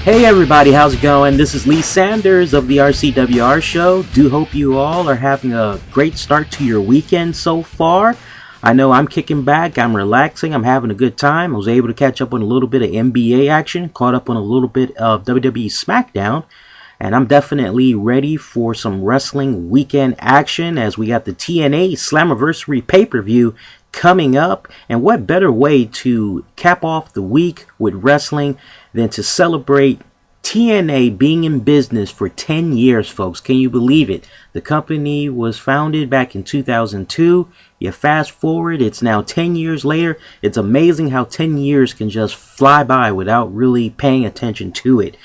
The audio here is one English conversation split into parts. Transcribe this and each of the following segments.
Hey everybody, how's it going? This is Lee Sanders of the RCWR Show. Do hope you all are having a great start to your weekend so far. I know I'm kicking back, I'm relaxing, I'm having a good time. I was able to catch up on a little bit of NBA action, caught up on a little bit of WWE SmackDown, and I'm definitely ready for some wrestling weekend action as we got the TNA Slammiversary pay-per-view coming up. And what better way to cap off the week with wrestling than to celebrate TNA being in business for 10 years, folks. Can you believe it? The company was founded back in 2002. You fast forward, it's now 10 years later. It's amazing how 10 years can just fly by without really paying attention to it.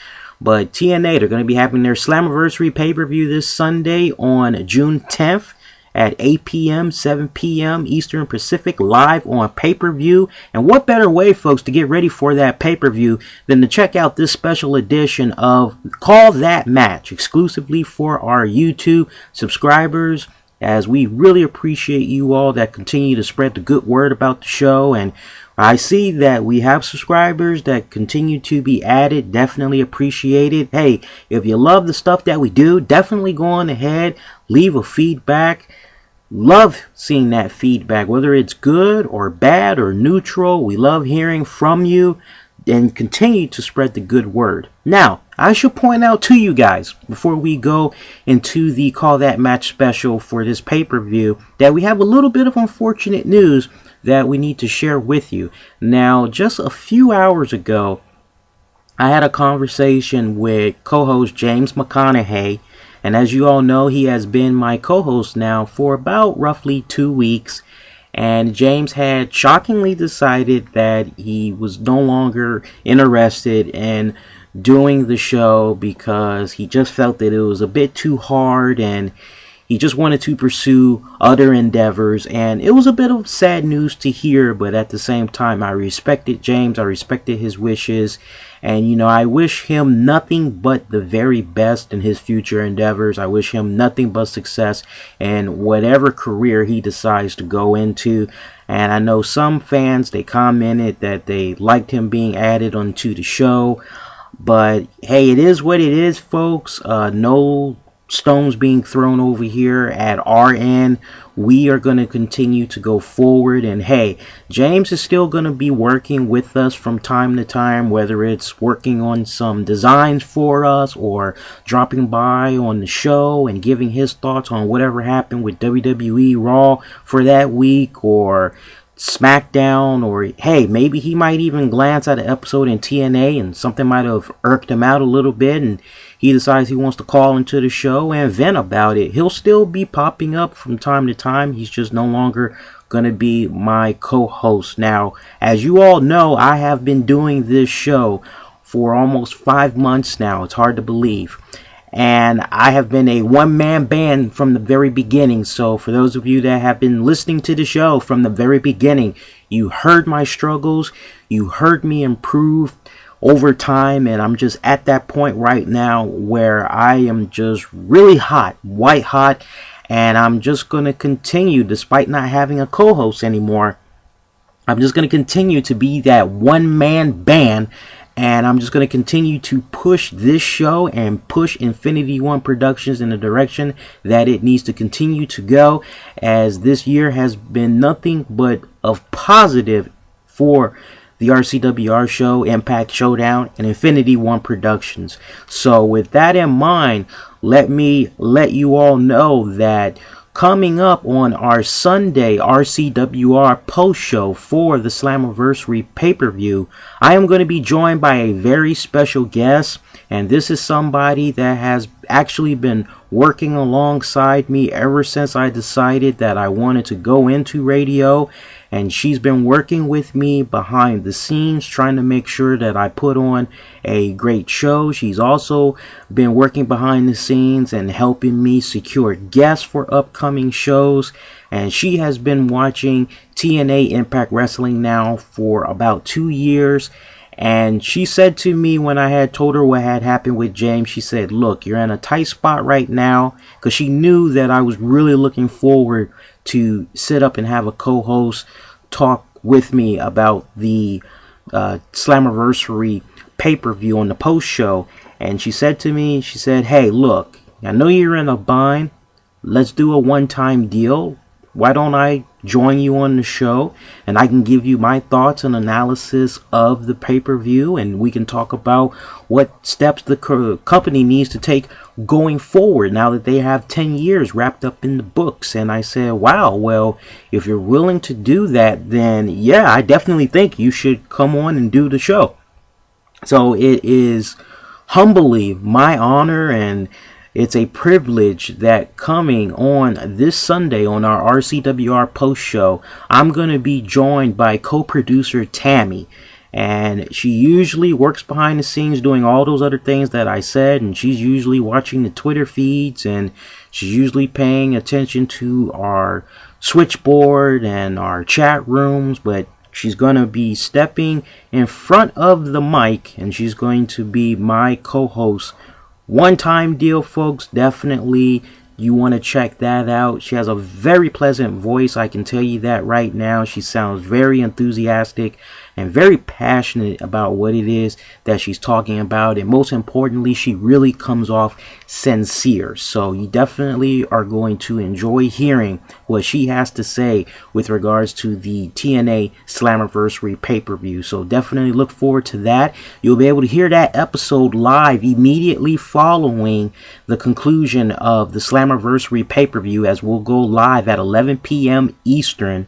But TNA, they're going to be having their Slammiversary pay-per-view this Sunday on June 10th. At 8 p.m., 7 p.m. Eastern Pacific, live on pay-per-view. And what better way, folks, to get ready for that pay-per-view than to check out this special edition of Call That Match, exclusively for our YouTube subscribers, as we really appreciate you all that continue to spread the good word about the show. And I see that we have subscribers that continue to be added. Definitely appreciate it. Hey, if you love the stuff that we do, definitely go on ahead, leave a feedback. Love seeing that feedback, whether it's good or bad or neutral. We love hearing from you, and continue to spread the good word. Now, I should point out to you guys, before we go into the Call That Match special for this pay-per-view, that we have a little bit of unfortunate news that we need to share with you. Now, just a few hours ago, I had a conversation with co-host James McConaughey, and as you all know, he has been my co-host now for about roughly 2 weeks. And James had shockingly decided that he was no longer interested in doing the show because he just felt that it was a bit too hard and he just wanted to pursue other endeavors. And it was a bit of sad news to hear, but at the same time, I respected James. I respected his wishes. And, you know, I wish him nothing but the very best in his future endeavors. I wish him nothing but success in whatever career he decides to go into. And I know some fans, they commented that they liked him being added onto the show. But, hey, it is what it is, folks. No stones being thrown over here at our end. We are going to continue to go forward, and hey, James is still going to be working with us from time to time, whether it's working on some designs for us or dropping by on the show and giving his thoughts on whatever happened with WWE Raw for that week or SmackDown, or hey, maybe he might even glance at an episode in TNA and something might have irked him out a little bit and he decides he wants to call into the show and vent about it. He'll still be popping up from time to time. He's just no longer going to be my co-host. Now, as you all know, I have been doing this show for almost 5 months now. It's hard to believe. And I have been a one-man band from the very beginning. So for those of you that have been listening to the show from the very beginning, you heard my struggles. You heard me improve over time, and I'm just at that point right now where I am just really hot, white hot, and I'm just going to continue, despite not having a co-host anymore, I'm just going to continue to be that one-man band, and I'm just going to continue to push this show and push Infinity One Productions in the direction that it needs to continue to go, as this year has been nothing but of positive for the RCWR Show, Impact Showdown, and Infinity One Productions. So with that in mind, let me let you all know that coming up on our Sunday RCWR post show for the Slammiversary pay-per-view, I am going to be joined by a very special guest, and this is somebody that has actually been working alongside me ever since I decided that I wanted to go into radio. And she's been working with me behind the scenes, trying to make sure that I put on a great show. She's also been working behind the scenes and helping me secure guests for upcoming shows. And she has been watching TNA Impact Wrestling now for about 2 years. And she said to me when I had told her what had happened with James, she said, look, you're in a tight spot right now, because she knew that I was really looking forward to sit up and have a co-host talk with me about the Slammiversary pay-per-view on the post show, and she said to me, she said, "Hey, look, I know you're in a bind. Let's do a one-time deal. Why don't I join you on the show, and I can give you my thoughts and analysis of the pay-per-view, and we can talk about what steps the company needs to take going forward now that they have 10 years wrapped up in the books." And I said, wow, well, if you're willing to do that, then yeah, I definitely think you should come on and do the show. So it is humbly my honor, and it's a privilege that coming on this Sunday on our RCWR post show, I'm going to be joined by co-producer Tammy. And she usually works behind the scenes doing all those other things that I said. And she's usually watching the Twitter feeds, and she's usually paying attention to our switchboard and our chat rooms. But she's going to be stepping in front of the mic, and she's going to be my co-host. One-time deal, folks. Definitely you want to check that out. She has a very pleasant voice, I can tell you that right now. She sounds very enthusiastic and very passionate about what it is that she's talking about, and most importantly, she really comes off sincere. So you definitely are going to enjoy hearing what she has to say with regards to the TNA Slammiversary pay-per-view. So definitely look forward to that. You'll be able to hear that episode live immediately following the conclusion of the Slammiversary pay-per-view, as we'll go live at 11 p.m. Eastern.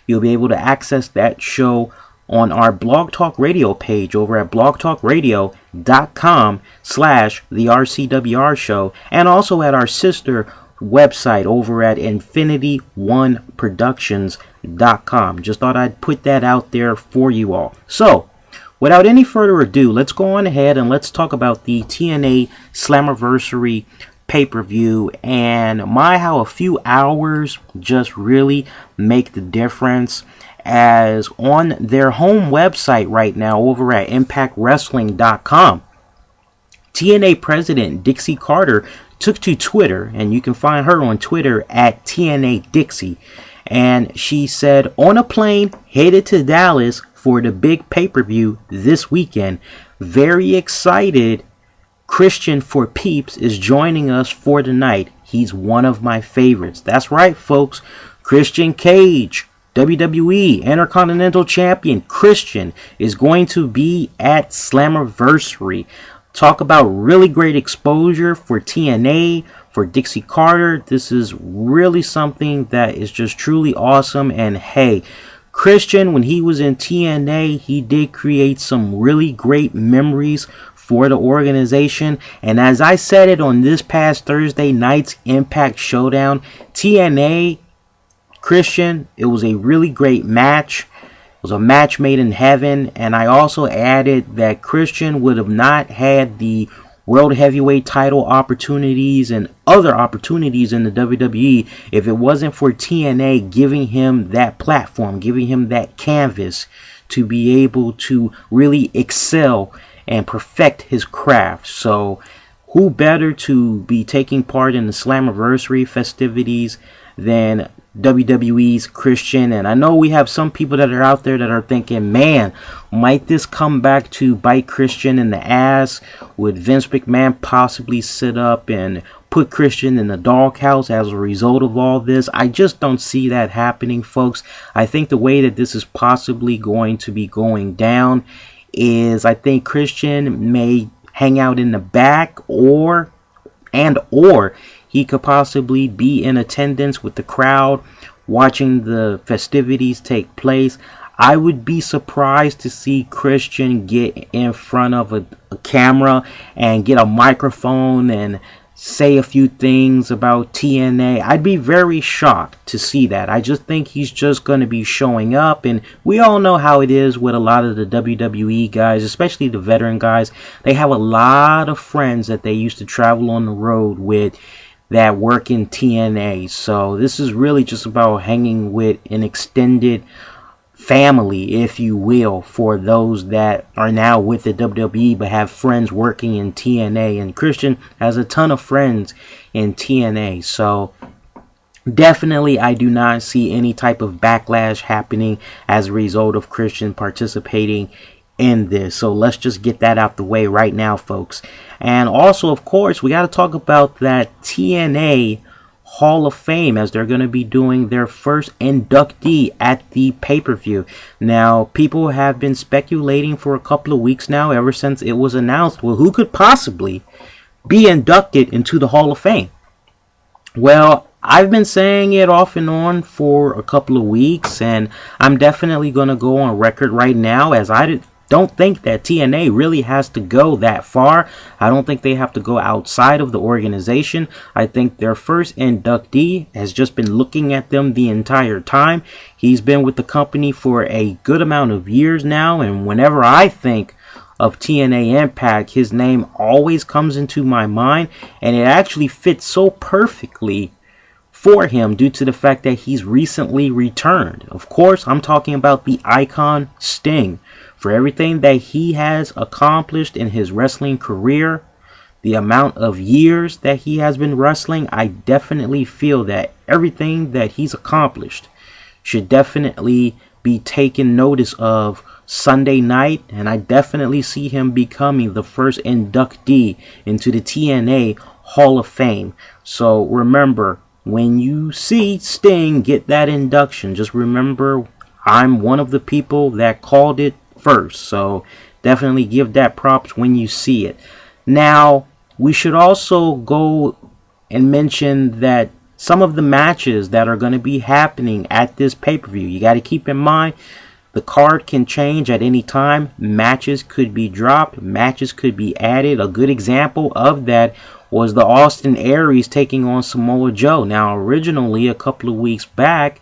You'll be able to access that show on our Blog Talk Radio page over at blogtalkradio.com/the RCWR show, and also at our sister website over at infinityoneproductions.com. Just thought I'd put that out there for you all. So, without any further ado, let's go on ahead and let's talk about the TNA Slammiversary pay-per-view, and how a few hours just really make the difference, as on their home website right now over at ImpactWrestling.com, TNA President Dixie Carter took to Twitter, and you can find her on Twitter at TNA Dixie, and she said, on a plane headed to Dallas for the big pay-per-view this weekend, very excited. Christian for Peeps is joining us for the night. He's one of my favorites. That's right, folks. Christian Cage, WWE Intercontinental Champion Christian, is going to be at Slammiversary. Talk about really great exposure for TNA, for Dixie Carter. This is really something that is just truly awesome. And hey, Christian, when he was in TNA, he did create some really great memories for the organization. And as I said it on this past Thursday night's Impact Showdown, TNA Christian, it was a really great match. It was a match made in heaven. And I also added that Christian would have not had the World Heavyweight title opportunities and other opportunities in the WWE if it wasn't for TNA giving him that platform, giving him that canvas to be able to really excel and perfect his craft. So who better to be taking part in the Slammiversary festivities than WWE's Christian? And I know we have some people that are out there that are thinking, man, might this come back to bite Christian in the ass? Would Vince McMahon possibly sit up and put Christian in the doghouse as a result of all this? I just don't see that happening, folks. I think the way that this is possibly going to be going down is, I think Christian may hang out in the back, or he could possibly be in attendance with the crowd watching the festivities take place. I would be surprised to see Christian get in front of a camera and get a microphone and say a few things about TNA. I'd be very shocked to see that. I just think he's just going to be showing up, and we all know how it is with a lot of the WWE guys, especially the veteran guys. They have a lot of friends that they used to travel on the road with that work in TNA. So this is really just about hanging with an extended family, if you will, for those that are now with the WWE but have friends working in TNA. And Christian has a ton of friends in TNA. So definitely I do not see any type of backlash happening as a result of Christian participating in this. So let's just get that out the way right now, folks. And also, of course, we got to talk about that TNA Hall of Fame, as they're going to be doing their first inductee at the pay-per-view. Now, people have been speculating for a couple of weeks now, ever since it was announced, well, who could possibly be inducted into the Hall of Fame? Well, I've been saying it off and on for a couple of weeks, and I'm definitely going to go on record right now, as I don't think that TNA really has to go that far. I don't think they have to go outside of the organization. I think their first inductee has just been looking at them the entire time. He's been with the company for a good amount of years now, and whenever I think of TNA Impact, his name always comes into my mind, and it actually fits so perfectly for him due to the fact that he's recently returned. Of course, I'm talking about the Icon Sting. For everything that he has accomplished in his wrestling career, the amount of years that he has been wrestling, I definitely feel that everything that he's accomplished should definitely be taken notice of Sunday night, and I definitely see him becoming the first inductee into the TNA Hall of Fame. So remember, when you see Sting get that induction, just remember I'm one of the people that called it first. So definitely give that props when you see it. Now, we should also go and mention that some of the matches that are going to be happening at this pay-per-view, you got to keep in mind the card can change at any time. Matches could be dropped, matches could be added. A good example of that was the Austin Aries taking on Samoa Joe. Now, originally, a couple of weeks back,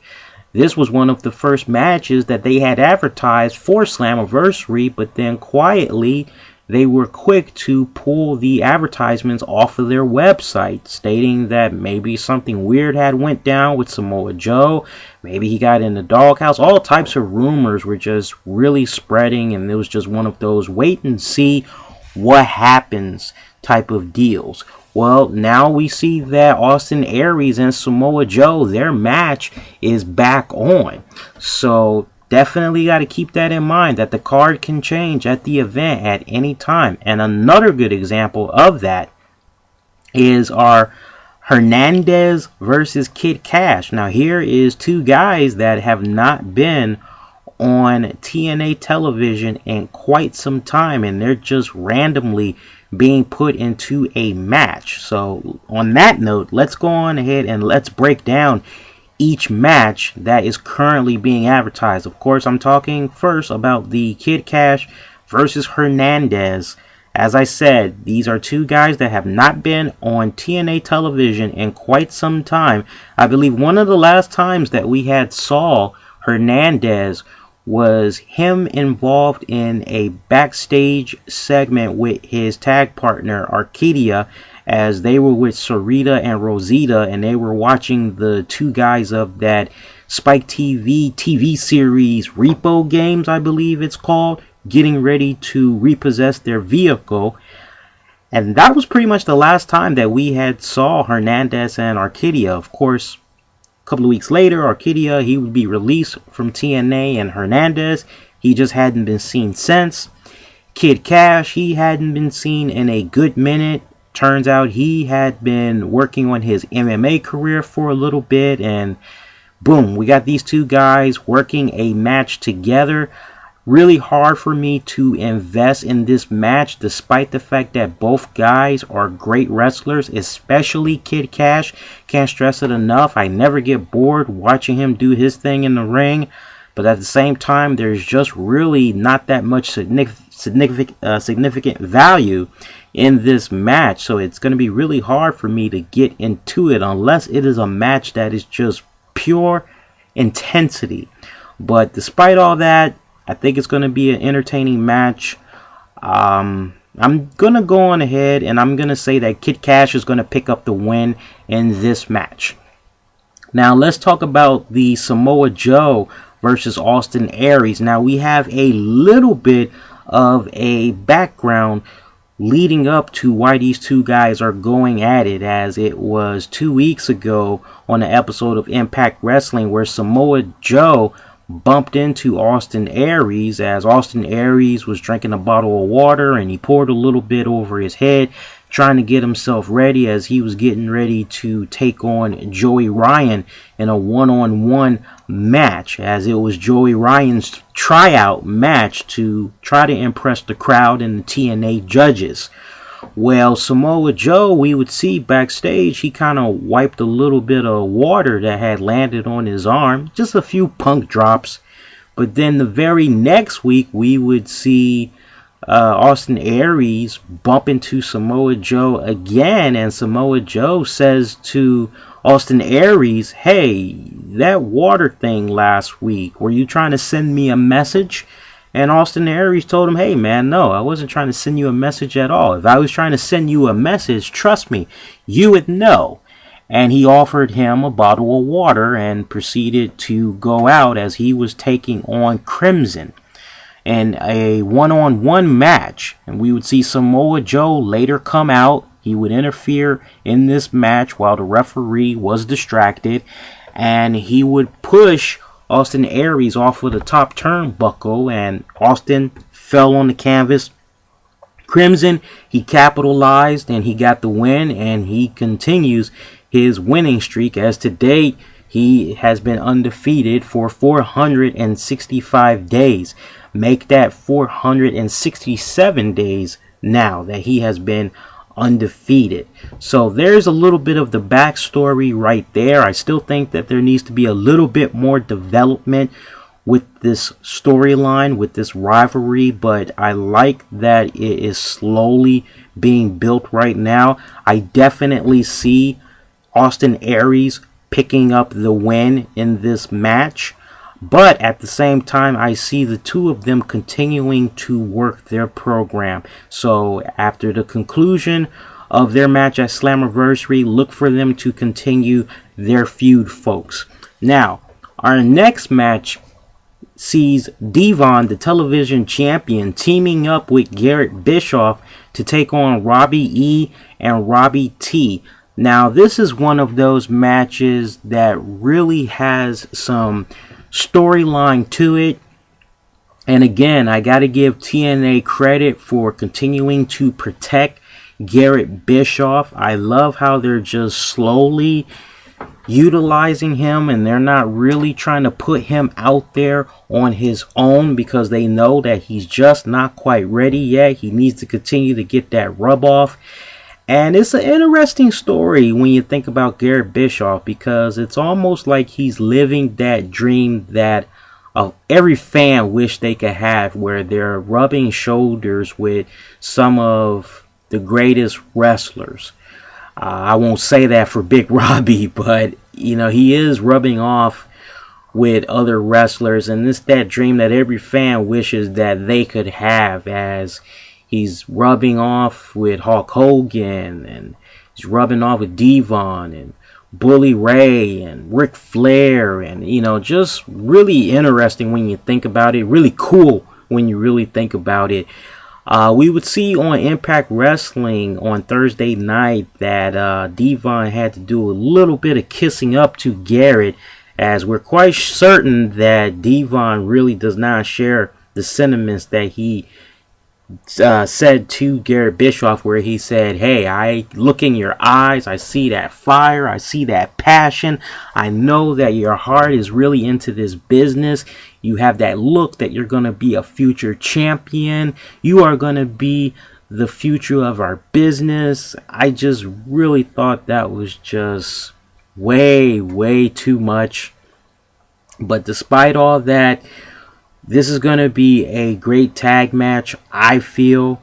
this was one of the first matches that they had advertised for Slammiversary, but then quietly they were quick to pull the advertisements off of their website, stating that maybe something weird had went down with Samoa Joe, maybe he got in the doghouse. All types of rumors were just really spreading, and it was just one of those wait and see what happens type of deals. Well, now we see that Austin Aries and Samoa Joe, their match is back on. So definitely got to keep that in mind, that the card can change at the event at any time. And another good example of that is our Hernandez versus Kid Cash. Now here is two guys that have not been on TNA television in quite some time, and they're just randomly being put into a match. So on that note, let's go on ahead and let's break down each match that is currently being advertised. Of course, I'm talking first about the Kid Cash versus Hernandez. As I said, these are two guys that have not been on TNA television in quite some time. I believe one of the last times that we had saw Hernandez was him involved in a backstage segment with his tag partner Arcadia, as they were with Sarita and Rosita, and they were watching the two guys of that Spike TV series Repo Games, I believe it's called, getting ready to repossess their vehicle. And that was pretty much the last time that we had saw Hernandez and Arcadia. Of course, couple of weeks later, Arcadia, he would be released from TNA, and Hernandez, he just hadn't been seen since. Kid Cash, he hadn't been seen in a good minute. Turns out he had been working on his MMA career for a little bit, and boom, we got these two guys working a match together. Really hard for me to invest in this match, despite the fact that both guys are great wrestlers, especially Kid Cash. Can't stress it enough. I never get bored watching him do his thing in the ring, but at the same time, there's just really not that much significant value in this match, so it's going to be really hard for me to get into it unless it is a match that is just pure intensity. But despite all that, I think it's going to be an entertaining match. I'm going to go on ahead and I'm going to say that Kid Cash is going to pick up the win in this match. Now let's talk about the Samoa Joe versus Austin Aries. Now we have a little bit of a background leading up to why these two guys are going at it, as it was 2 weeks ago on an episode of Impact Wrestling where Samoa Joe bumped into Austin Aries as Austin Aries was drinking a bottle of water, and he poured a little bit over his head, trying to get himself ready as he was getting ready to take on Joey Ryan in a one-on-one match, as it was Joey Ryan's tryout match to try to impress the crowd and the TNA judges. Well, Samoa Joe, we would see backstage, he kind of wiped a little bit of water that had landed on his arm, just a few punk drops. But then the very next week, we would see Austin Aries bump into Samoa Joe again, and Samoa Joe says to Austin Aries, "Hey, that water thing last week, were you trying to send me a message?" And Austin Aries told him, "Hey man, no, I wasn't trying to send you a message at all. If I was trying to send you a message, trust me, you would know." And he offered him a bottle of water and proceeded to go out as he was taking on Crimson in a one-on-one match. And we would see Samoa Joe later come out. He would interfere in this match while the referee was distracted, and he would push Austin Aries off of the top turnbuckle, and Austin fell on the canvas. Crimson, he capitalized and he got the win, and he continues his winning streak, as to date he has been undefeated for 465 days. Make that 467 days now that he has been undefeated. So there's a little bit of the backstory right there. I still think that there needs to be a little bit more development with this storyline, with this rivalry, but I like that it is slowly being built right now. I definitely see Austin Aries picking up the win in this match, but at the same time, I see the two of them continuing to work their program. So after the conclusion of their match at Slammiversary, look for them to continue their feud, folks. Now, our next match sees Devon, the television champion, teaming up with Garrett Bischoff to take on Robbie E and Robbie T. Now, this is one of those matches that really has some storyline to it, and again, I gotta give TNA credit for continuing to protect Garrett Bischoff. I love how they're just slowly utilizing him, and they're not really trying to put him out there on his own, because they know that he's just not quite ready yet. He needs to continue to get that rub off. And it's an interesting story when you think about Garrett Bischoff, because it's almost like he's living that dream that every fan wish they could have, where they're rubbing shoulders with some of the greatest wrestlers. I won't say that for Big Robbie, but you know, he is rubbing off with other wrestlers, and it's that dream that every fan wishes that they could have, as he's rubbing off with Hulk Hogan, and he's rubbing off with Devon and Bully Ray and Ric Flair, and you know, just really interesting when you think about it. Really cool when you really think about it. We would see on Impact Wrestling on Thursday night that Devon had to do a little bit of kissing up to Garrett, as we're quite certain that Devon really does not share the sentiments that he said to Garrett Bischoff, where he said, "Hey, I look in your eyes, I see that fire, I see that passion, I know that your heart is really into this business. You have that look that you're going to be a future champion. You are going to be the future of our business." I just really thought that was just way too much. But despite all that, this is going to be a great tag match, I feel.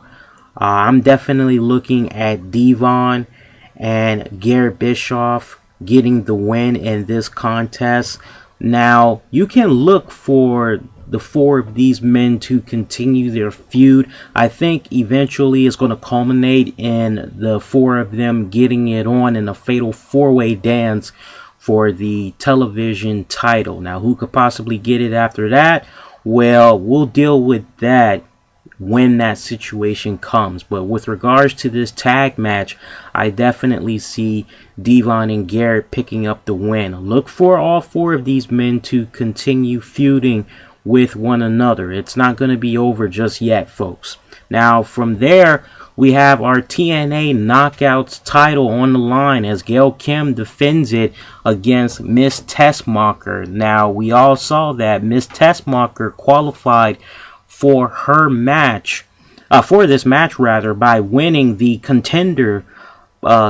I'm definitely looking at Devon and Garrett Bischoff getting the win in this contest. Now, you can look for the four of these men to continue their feud. I think eventually it's going to culminate in the four of them getting it on in a fatal four-way dance for the television title. Now, who could possibly get it after that? Well, we'll deal with that when that situation comes. But with regards to this tag match, I definitely see Devon and Garrett picking up the win. Look for all 4 of these men to continue feuding with one another. It's not going to be over just yet, folks. Now, from there, we have our TNA Knockouts title on the line as Gail Kim defends it against Miss Tessmacher. Now, we all saw that Miss Tessmacher qualified for her match, for this match rather, by winning the contender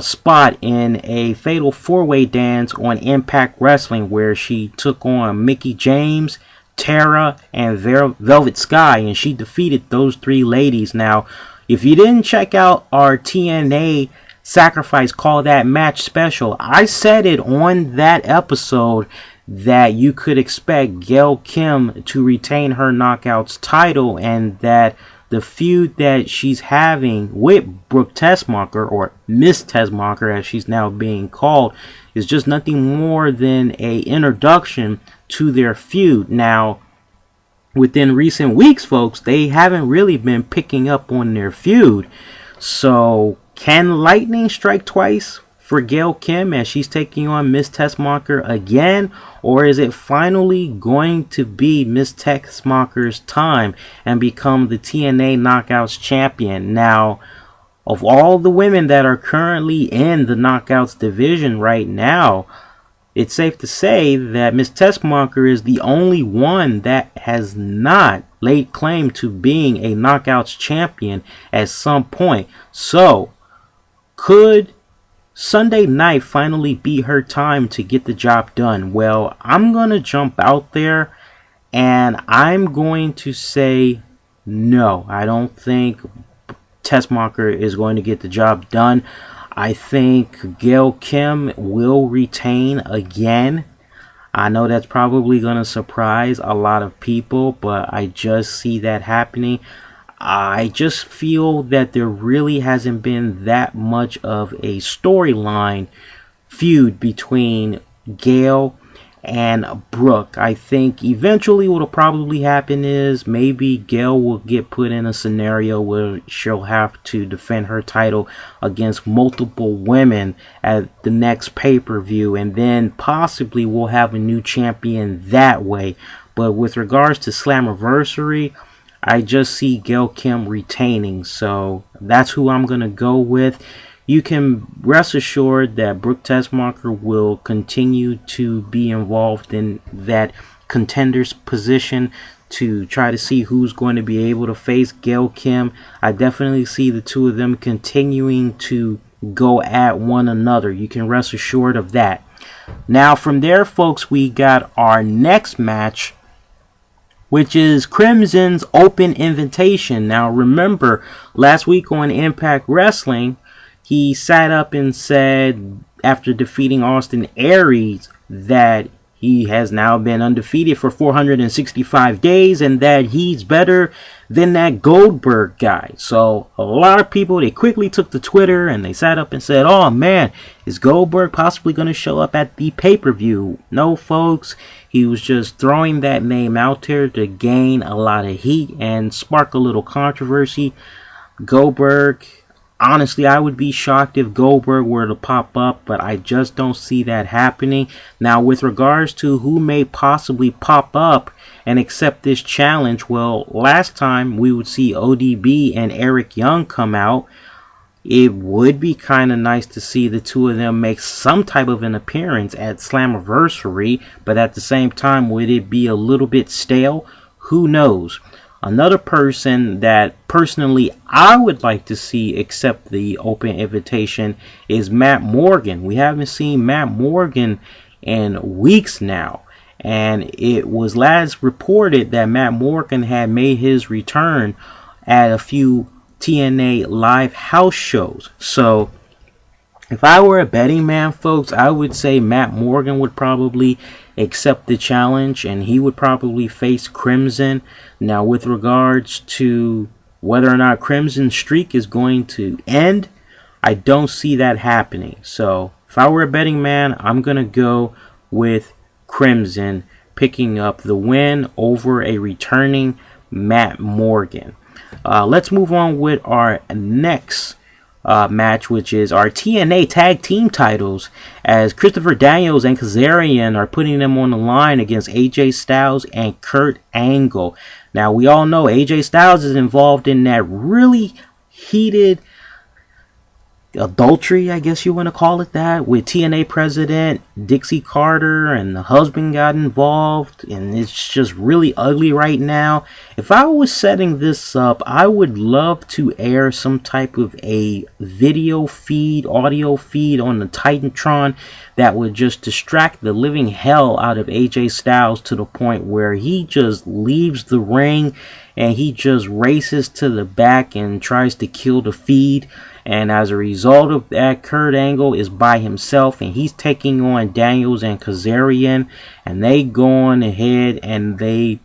spot in a fatal 4-way dance on Impact Wrestling, where she took on Mickie James, Tara, and Velvet Sky, and she defeated those 3 ladies. Now, if you didn't check out our TNA Sacrifice Call That Match special, I said it on that episode that you could expect Gail Kim to retain her Knockouts title, and that the feud that she's having with Brooke Tessmacher, or Miss Tessmacher as she's now being called, is just nothing more than a introduction to their feud. Now, within recent weeks, folks, they haven't really been picking up on their feud. So, can lightning strike twice for Gail Kim as she's taking on Miss Tessmacher again? Or is it finally going to be Miss Tessmacher's time and become the TNA Knockouts champion? Now, of all the women that are currently in the Knockouts division right now, it's safe to say that Miss Tessmacher is the only one that has not laid claim to being a Knockouts champion at some point. So, could Sunday night finally be her time to get the job done? Well, I'm going to jump out there and I'm going to say no. I don't think Tessmacher is going to get the job done. I think Gail Kim will retain again. I know that's probably going to surprise a lot of people, but I just see that happening. I just feel that there really hasn't been that much of a storyline feud between Gail and Brooke. I think eventually what will probably happen is maybe Gail will get put in a scenario where she'll have to defend her title against multiple women at the next pay-per-view, and then possibly we'll have a new champion that way. But with regards to Slammiversary, I just see Gail Kim retaining, so that's who I'm going to go with. You can rest assured that Brooke Tessmacher will continue to be involved in that contender's position to try to see who's going to be able to face Gail Kim. I definitely see the 2 of them continuing to go at one another. You can rest assured of that. Now, from there, folks, we got our next match, which is Crimson's Open Invitation. Now, remember, last week on Impact Wrestling, he sat up and said, after defeating Austin Aries, that he has now been undefeated for 465 days and that he's better than that Goldberg guy. So a lot of people, they quickly took to Twitter and they sat up and said, oh man, is Goldberg possibly going to show up at the pay-per-view? No, folks. He was just throwing that name out there to gain a lot of heat and spark a little controversy. Goldberg, honestly, I would be shocked if Goldberg were to pop up, but I just don't see that happening. Now, with regards to who may possibly pop up and accept this challenge, well, last time we would see ODB and Eric Young come out. It would be kind of nice to see the 2 of them make some type of an appearance at Slammiversary, but at the same time, would it be a little bit stale? Who knows? Another person that personally I would like to see accept the open invitation is Matt Morgan. We haven't seen Matt Morgan in weeks now, and it was last reported that Matt Morgan had made his return at a few TNA live house shows. So if I were a betting man, folks, I would say Matt Morgan would probably accept the challenge and he would probably face Crimson. Now, with regards to whether or not Crimson's streak is going to end, I don't see that happening. So if I were a betting man, I'm going to go with Crimson picking up the win over a returning Matt Morgan. Let's move on with our next match, which is our TNA Tag Team titles, as Christopher Daniels and Kazarian are putting them on the line against AJ Styles and Kurt Angle. Now, we all know AJ Styles is involved in that really heated adultery, I guess you want to call it that, with TNA president Dixie Carter, and the husband got involved, and it's just really ugly right now. If I was setting this up, I would love to air some type of a video feed, audio feed on the Titantron that would just distract the living hell out of AJ Styles to the point where he just leaves the ring and he just races to the back and tries to kill the feed. And as a result of that, Kurt Angle is by himself and he's taking on Daniels and Kazarian, and they go on ahead and they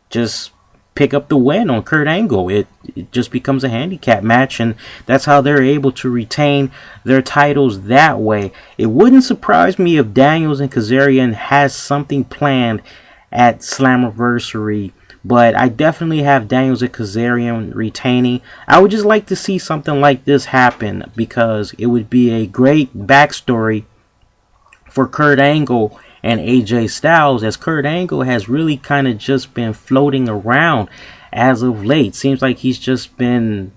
just pick up the win on Kurt Angle. It just becomes a handicap match, and that's how they're able to retain their titles that way. It wouldn't surprise me if Daniels and Kazarian has something planned at Slammiversary, but I definitely have Daniels and Kazarian retaining. I would just like to see something like this happen because it would be a great backstory for Kurt Angle and AJ Styles, as Kurt Angle has really kind of just been floating around as of late. Seems like he's just been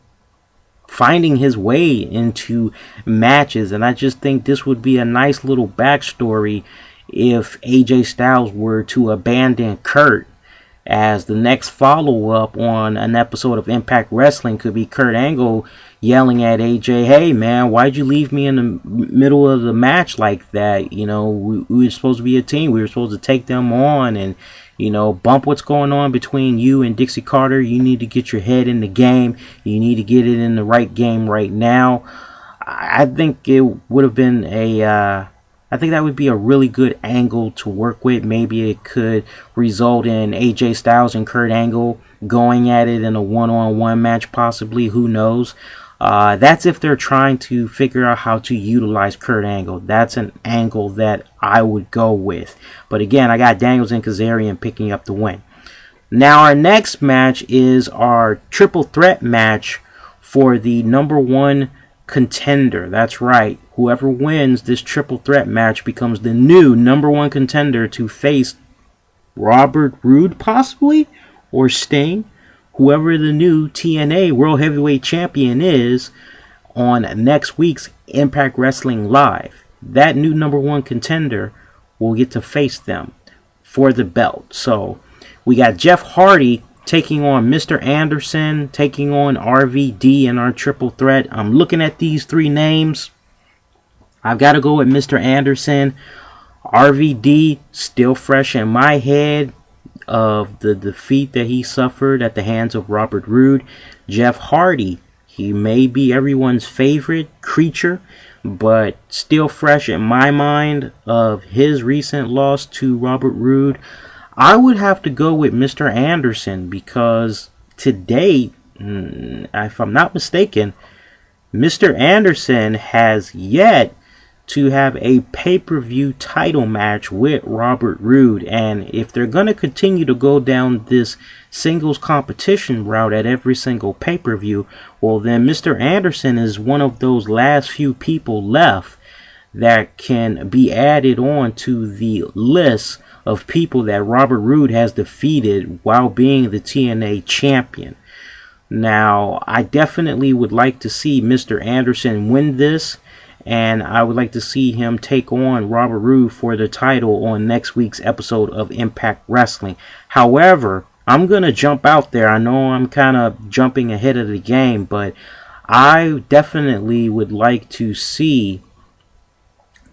finding his way into matches, and I just think this would be a nice little backstory if AJ Styles were to abandon Kurt, as the next follow-up on an episode of Impact Wrestling could be Kurt Angle yelling at AJ, "Hey man, why'd you leave me in the middle of the match like that? You know, we were supposed to be a team. We were supposed to take them on and, you know, bump what's going on between you and Dixie Carter. You need to get your head in the game. You need to get it in the right game right now." I think it would have been I think that would be a really good angle to work with. Maybe it could result in AJ Styles and Kurt Angle going at it in a one-on-one match, possibly. Who knows? That's if they're trying to figure out how to utilize Kurt Angle. That's an angle that I would go with. But again, I got Daniels and Kazarian picking up the win. Now our next match is our triple threat match for the number one contender. That's right. Whoever wins this triple threat match becomes the new number one contender to face Robert Roode, possibly, or Sting, whoever the new TNA World Heavyweight Champion is, on next week's Impact Wrestling Live. That new number one contender will get to face them for the belt. So we got Jeff Hardy taking on Mr. Anderson, taking on RVD in our triple threat. I'm looking at these three names. I've got to go with Mr. Anderson. RVD, still fresh in my head of the defeat that he suffered at the hands of Robert Roode. Jeff Hardy, he may be everyone's favorite creature, but still fresh in my mind of his recent loss to Robert Roode. I would have to go with Mr. Anderson because to date, if I'm not mistaken, Mr. Anderson has yet to have a pay-per-view title match with Robert Roode. And if they're going to continue to go down this singles competition route at every single pay-per-view, well then Mr. Anderson is one of those last few people left that can be added on to the list of people that Robert Roode has defeated while being the TNA champion. Now, I definitely would like to see Mr. Anderson win this, and I would like to see him take on Robert Roode for the title on next week's episode of Impact Wrestling. However, I'm going to jump out there. I know I'm kind of jumping ahead of the game, but I definitely would like to see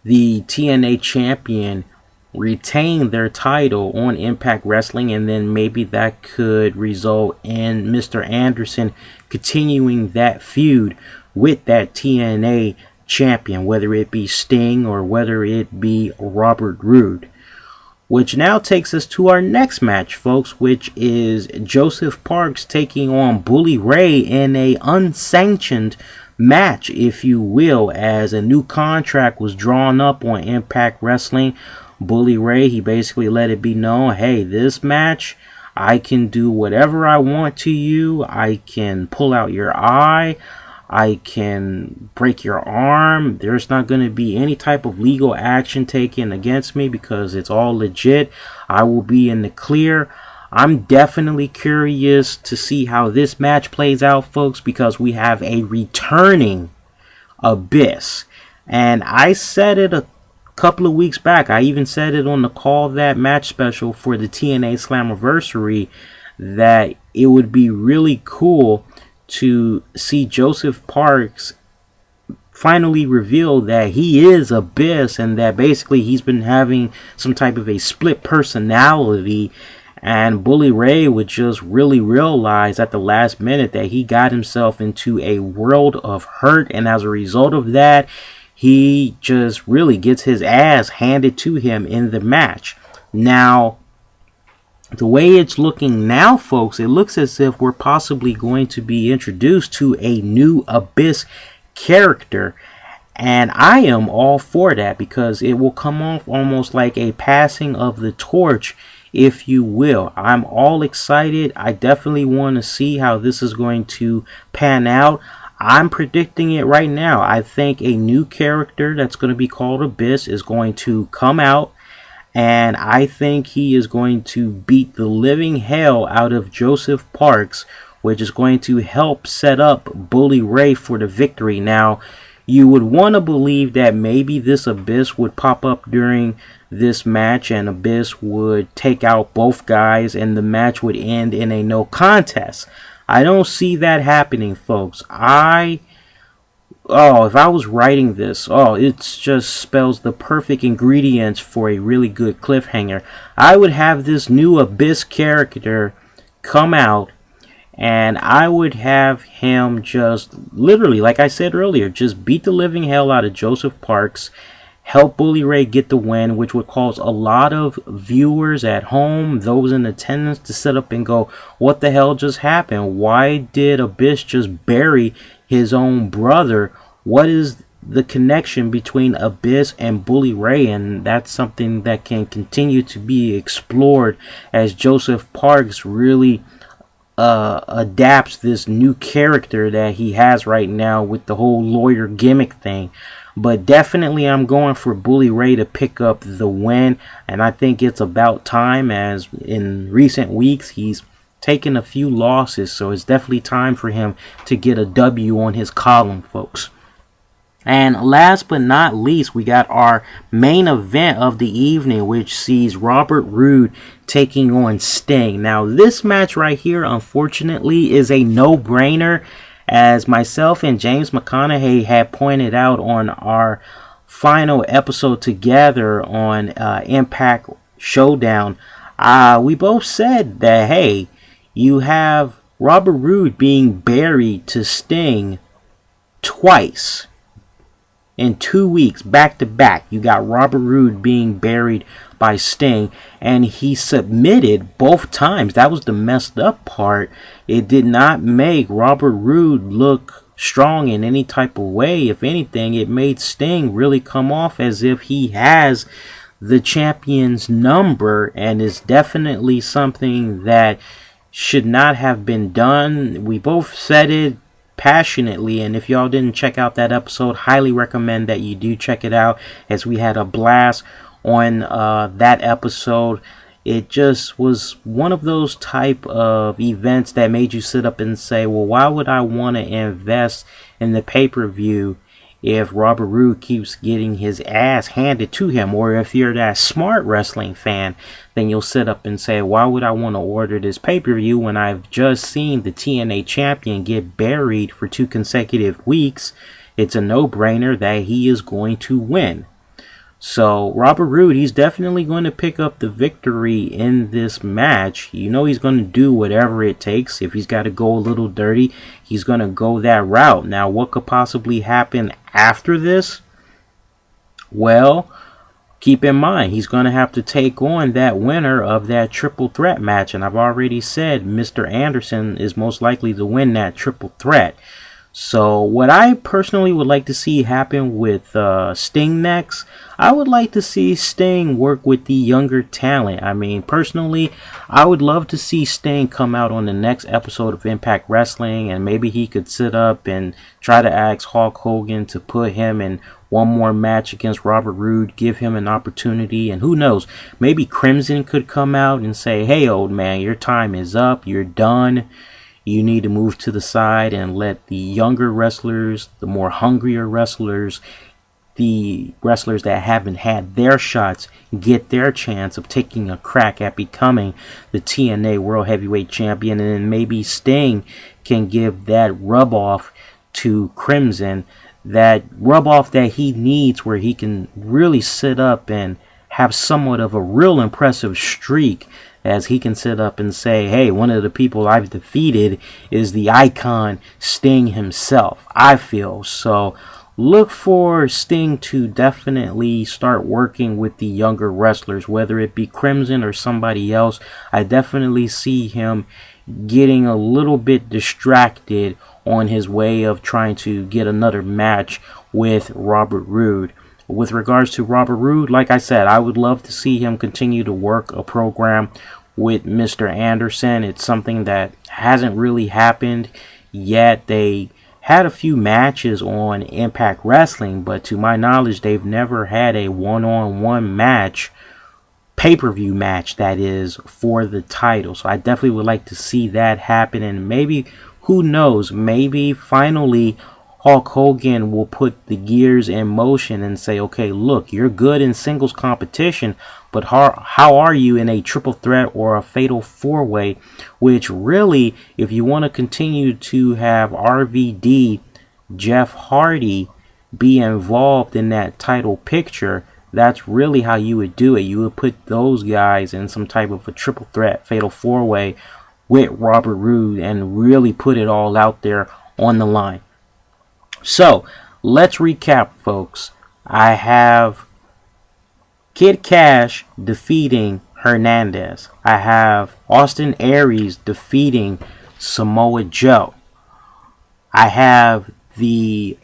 the TNA champion retain their title on Impact Wrestling, and then maybe that could result in Mr. Anderson continuing that feud with that TNA champion, whether it be Sting or whether it be Robert Roode. Which now takes us to our next match, folks, which is Joseph Parks taking on Bully Ray in a unsanctioned match, if you will, as a new contract was drawn up on Impact Wrestling. Bully Ray, he basically let it be known, hey, this match, I can do whatever I want to you. I can pull out your eye. I can break your arm. There's not going to be any type of legal action taken against me because it's all legit. I will be in the clear. I'm definitely curious to see how this match plays out, folks, because we have a returning Abyss. And I said it a couple of weeks back. I even said it on the Call That Match special for the TNA Slammiversary that it would be really cool to see Joseph Parks finally reveal that he is Abyss and that basically he's been having some type of a split personality, and Bully Ray would just really realize at the last minute that he got himself into a world of hurt, and as a result of that, he just really gets his ass handed to him in the match. Now, the way it's looking now, folks, it looks as if we're possibly going to be introduced to a new Abyss character. And I am all for that because it will come off almost like a passing of the torch, if you will. I'm all excited. I definitely want to see how this is going to pan out. I'm predicting it right now. I think a new character that's going to be called Abyss is going to come out. And I think he is going to beat the living hell out of Joseph Parks, which is going to help set up Bully Ray for the victory. Now, you would want to believe that maybe this Abyss would pop up during this match and Abyss would take out both guys and the match would end in a no contest. I don't see that happening, folks. If I was writing this, it just spells the perfect ingredients for a really good cliffhanger. I would have this new Abyss character come out, and I would have him just literally, like I said earlier, just beat the living hell out of Joseph Parks, help Bully Ray get the win, which would cause a lot of viewers at home, those in attendance, to sit up and go, what the hell just happened? Why did Abyss just bury his own brother? What is the connection between Abyss and Bully Ray? And that's something that can continue to be explored as Joseph Parks really adapts this new character that he has right now with the whole lawyer gimmick thing. But definitely I'm going for Bully Ray to pick up the win, and I think it's about time, as in recent weeks he's taken a few losses, so it's definitely time for him to get a W on his column, folks. And last but not least, we got our main event of the evening, which sees Robert Roode taking on Sting. Now, this match right here, unfortunately, is a no-brainer, as myself and James McConaughey had pointed out on our final episode together on Impact Showdown. We both said that, hey, you have Robert Roode being buried to Sting twice. In 2 weeks, back to back, you got Robert Roode being buried by Sting, and he submitted both times. That was the messed up part. It did not make Robert Roode look strong in any type of way. If anything, it made Sting really come off as if he has the champion's number, and is definitely something that should not have been done. We both said it passionately, and if y'all didn't check out that episode, highly recommend that you do check it out, as we had a blast on that episode. It just was one of those type of events that made you sit up and say, well, why would I want to invest in the pay-per-view if Robert Roode keeps getting his ass handed to him? Or if you're that smart wrestling fan, then you'll sit up and say, why would I want to order this pay-per-view when I've just seen the TNA champion get buried for 2 consecutive weeks? It's a no-brainer that he is going to win. So Robert Roode, he's definitely going to pick up the victory in this match. You know he's going to do whatever it takes. If he's got to go a little dirty, he's going to go that route. Now, what could possibly happen after this? Well, keep in mind, he's going to have to take on that winner of that triple threat match. And I've already said Mr. Anderson is most likely to win that triple threat. So what I personally would like to see happen with Sting next, I would like to see Sting work with the younger talent. I mean, personally, I would love to see Sting come out on the next episode of Impact Wrestling, and maybe he could sit up and try to ask Hulk Hogan to put him in one more match against Robert Roode, give him an opportunity, and who knows, maybe Crimson could come out and say, hey, old man, your time is up, you're done. You need to move to the side and let the younger wrestlers, the more hungrier wrestlers, the wrestlers that haven't had their shots get their chance of taking a crack at becoming the TNA World Heavyweight Champion. And then maybe Sting can give that rub off to Crimson, that rub off that he needs, where he can really sit up and have somewhat of a real impressive streak, as he can sit up and say, hey, one of the people I've defeated is the icon Sting himself, I feel. So look for Sting to definitely start working with the younger wrestlers, whether it be Crimson or somebody else. I definitely see him getting a little bit distracted on his way of trying to get another match with Robert Roode. With regards to Robert Roode, like I said, I would love to see him continue to work a program with Mr. Anderson. It's something that hasn't really happened yet. They had a few matches on Impact Wrestling, but to my knowledge, they've never had a one-on-one match, pay-per-view match, that is, for the title. So I definitely would like to see that happen, and maybe, who knows, maybe finally Hulk Hogan will put the gears in motion and say, okay, look, you're good in singles competition, but how are you in a triple threat or a fatal four-way? Which really, if you want to continue to have RVD, Jeff Hardy be involved in that title picture, that's really how you would do it. You would put those guys in some type of a triple threat, fatal four-way with Robert Roode and really put it all out there on the line. So, let's recap, folks. I have Kid Cash defeating Hernandez. I have Austin Aries defeating Samoa Joe. I have the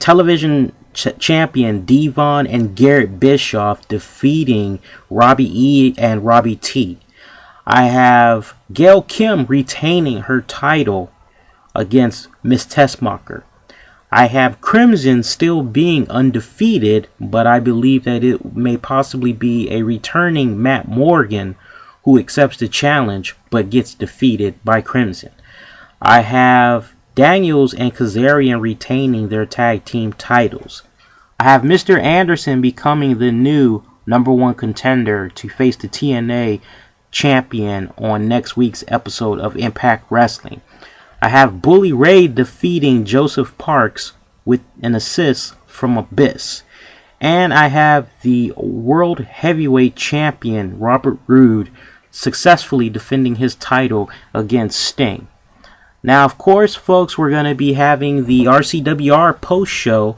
television champion Devon and Garrett Bischoff defeating Robbie E and Robbie T. I have Gail Kim retaining her title against Miss Tessmacher. I have Crimson still being undefeated, but I believe that it may possibly be a returning Matt Morgan who accepts the challenge but gets defeated by Crimson. I have Daniels and Kazarian retaining their tag team titles. I have Mr. Anderson becoming the new number one contender to face the TNA champion on next week's episode of Impact Wrestling. I have Bully Ray defeating Joseph Parks with an assist from Abyss. And I have the World Heavyweight Champion Robert Roode successfully defending his title against Sting. Now, of course, folks, we're going to be having the RCWR post show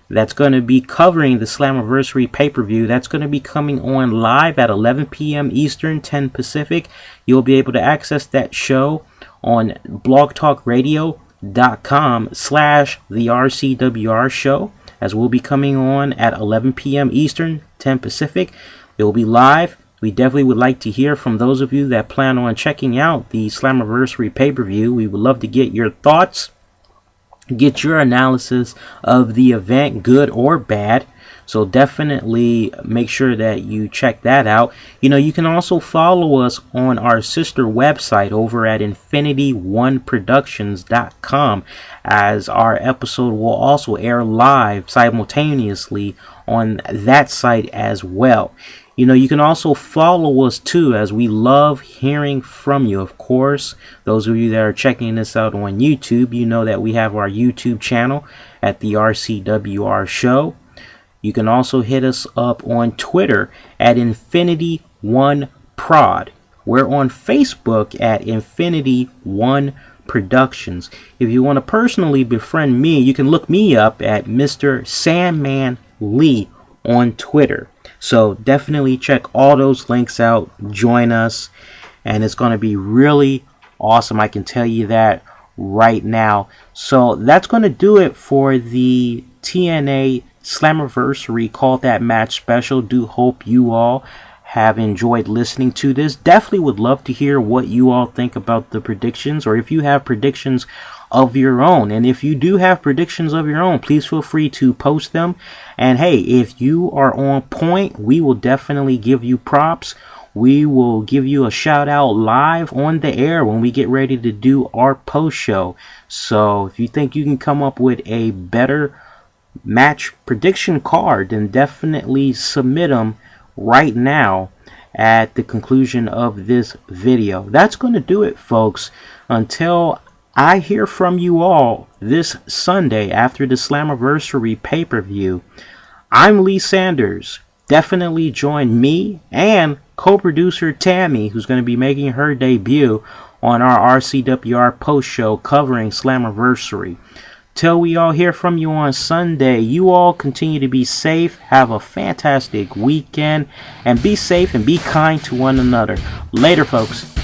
that's going to be covering the Slammiversary pay-per-view. That's going to be coming on live at 11 p.m. Eastern, 10 Pacific. You'll be able to access that show on blogtalkradio.com/the RCWR show, as we'll be coming on at 11 p.m. Eastern, 10 Pacific. It will be live. We definitely would like to hear from those of you that plan on checking out the Slammiversary pay-per-view. We would love to get your thoughts, get your analysis of the event, good or bad. So definitely make sure that you check that out. You know, you can also follow us on our sister website over at infinityOneProductions.com, as our episode will also air live simultaneously on that site as well. You know, you can also follow us too, as we love hearing from you. Of course, those of you that are checking this out on YouTube, you know that we have our YouTube channel at the RCWR Show. You can also hit us up on Twitter at Infinity1Prod. We're on Facebook at Infinity One Productions. If you want to personally befriend me, you can look me up at Mr. Sandman Lee on Twitter. So definitely check all those links out. Join us, and it's going to be really awesome. I can tell you that. right now. So that's going to do it for the TNA Slammiversary Call That Match special. Do hope you all have enjoyed listening to this. Definitely would love to hear what you all think about the predictions, or if you have predictions of your own. And if you do have predictions of your own, please feel free to post them. And hey, if you are on point, we will definitely give you props. We will give you a shout out live on the air when we get ready to do our post show. So if you think you can come up with a better match prediction card, then definitely submit them right now at the conclusion of this video. That's going to do it, folks. Until I hear from you all this Sunday after the Slammiversary pay-per-view, I'm Lee Sanders. Definitely join me and co-producer Tammy, who's going to be making her debut on our RCWR post show covering Slammiversary. Till we all hear from you on Sunday, you all continue to be safe, have a fantastic weekend, and be safe and be kind to one another. Later, folks.